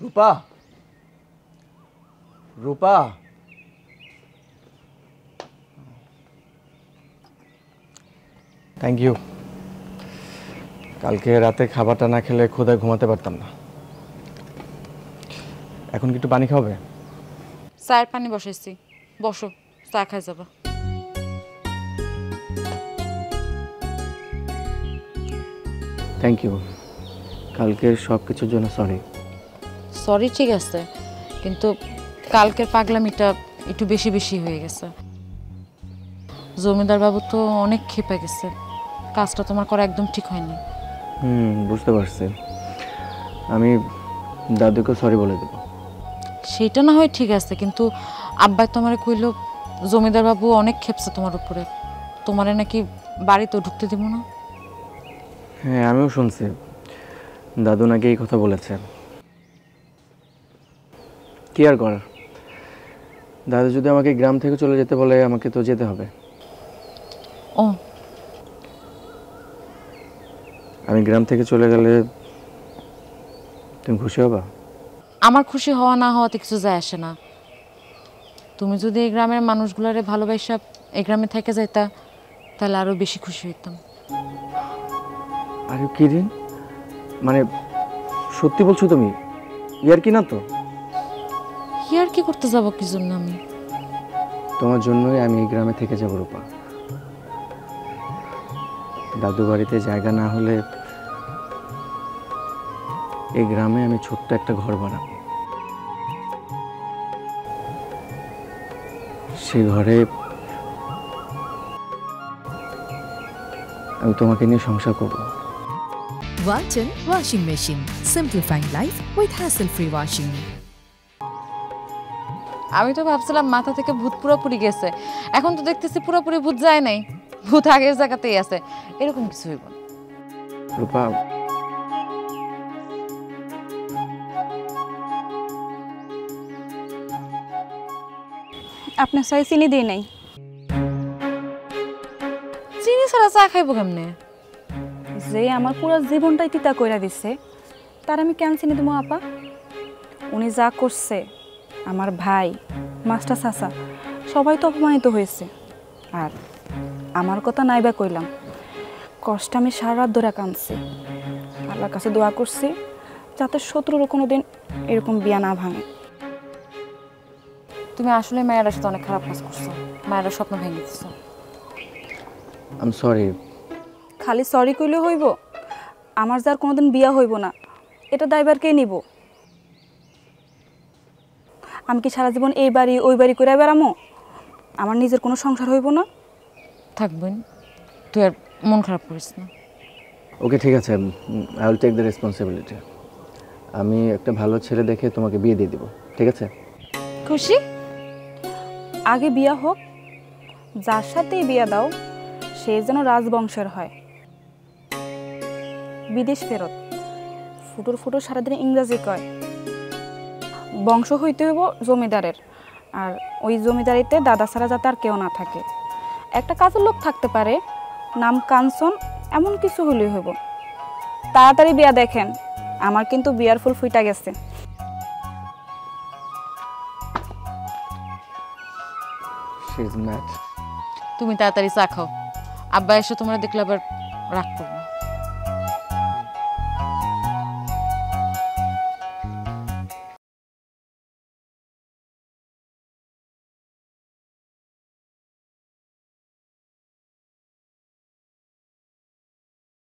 Rupa, Rupa, thank you. কালকে রাতে খাবারটা না খেলে ক্ষুধায় ঘুমাতে পারতাম না। এখন কি একটু পানি খাবে? চায়ের পানি বসাইছি, বসো, চা খাই যাবা। Thank you. কালকের সব কিছুর জন্য সরি। সরি ঠিক আছে, কিন্তু কালকের পাগলামিটা একটু বেশি বেশি হয়ে গেছে। জমিদার বাবু তো অনেক ক্ষেপে গেছে, কাজটা তোমার করা একদম ঠিক হয়নি। বুঝতে পারছি। আমি দাদুকে সরি বলে দেব। সেটা না হয় ঠিক আছে, কিন্তু আব্বাই তোমারে কইল জমিদার বাবু অনেক ক্ষেপছে তোমার উপরে, তোমারে নাকি বাড়িতেও ঢুকতে দিব না। হ্যাঁ, আমিও শুনছি দাদু নাকি এই কথা বলেছে। কি আর করার, দাদু যদি আমাকে গ্রাম থেকে চলে যেতে বলে আমাকে তো যেতে হবে। ও, আমি গ্রাম থেকে চলে গেলে তুমি খুশি হবা? আমার খুশি হওয়া না হওয়াতে কিছু যায় আসে না। তুমি যদি এই গ্রামের মানুষগুলারে ভালোবাসা এই গ্রামে থেকে যাইতা, তাহলে আরো বেশি খুশি হইতাম। আরে কি রিন, মানে সত্যি বলছো তুমি? ইয়ার কি না তো? কি আর কি করতে যাবো কি জন্য? আমি তোমার জন্যই আমি এই গ্রামে থেকে যাবো রূপা। দাদু বাড়িতে জায়গা না হলে এই গ্রামে আমি ছোট্ট একটা ঘর বানাবো। সেই ঘরে আমি তোমাকে নিয়ে সংসার করব। Walton Washing Machine. Simplifying life with hassle-free washing. আমি তো ভাবছিলাম মাথা থেকে ভূত পুরোপুরি গেছে, এখন তো দেখতেছি পুরোপুরি ভূত যায় নাই, ভূত আগের জায়গাতেই আছে। এরকম কিছু হইব না রূপা। আপনার চাই চিনি দিই নাই। চিনি ছাড়া চা খাইব কেমনে? যে আমার পুরো জীবনটাই তিতা কইরা দিছে, তার আমি কেন চিনি দেবো আপা? উনি যা করছে, আমার ভাই, মাস্টার চাচা সবাই তো অপমানিত হয়েছে। আর আমার কথা নাইবা কইলাম, কষ্ট আমি সারা রাত ধরে কাঁদছি, আল্লাহর কাছে দোয়া করছি যাতে শত্রুর কোনো দিন এরকম বিয়া না ভাঙে। তুমি আসলে মায়ের সাথে অনেক খারাপ কাজ করছো, মায়ের স্বপ্ন ভেঙে দিচ্ছো। I am sorry. খালি সরি কইলে হইব? আমার যার কোনোদিন বিয়া হইব না, এটা দায়বার কে নিব? আমি কি সারা জীবন এই বাড়ি ওই বাড়ি করে বেড়ামো? আমার নিজের কোনো সংসার হইব না? থাকবেন, তুই আর মন খারাপ করিস না। ওকে ঠিক আছে, I will take the responsibility. আমি একটা ভালো ছেলে দেখে তোমাকে বিয়ে দিয়ে দিব, ঠিক আছে? খুশি? আগে বিয়া হোক, যার সাথেই বিয়া দাও সে যেন রাজবংশের হয়। বিদেশ ফেরত, ফুটুর ফুটুর সারাদিন ইংরাজি কয়। বংশ হইতে হইব জমিদারের, আর ওই জমিদারিতে দাদা ছাড়া যাতে আর কেউ না থাকে। একটা কাজের লোক থাকতে পারে, নাম কাঞ্চন, এমন কিছু হইলেই হইব। তাড়াতাড়ি বিয়া দেখেন, আমার কিন্তু বিয়ার ফুল ফুইটা গেছে। She is mad. তুমি তাড়াতাড়ি চা খাও, আব্বা এসে তোমরা দেখলে আবার রাগ করবো।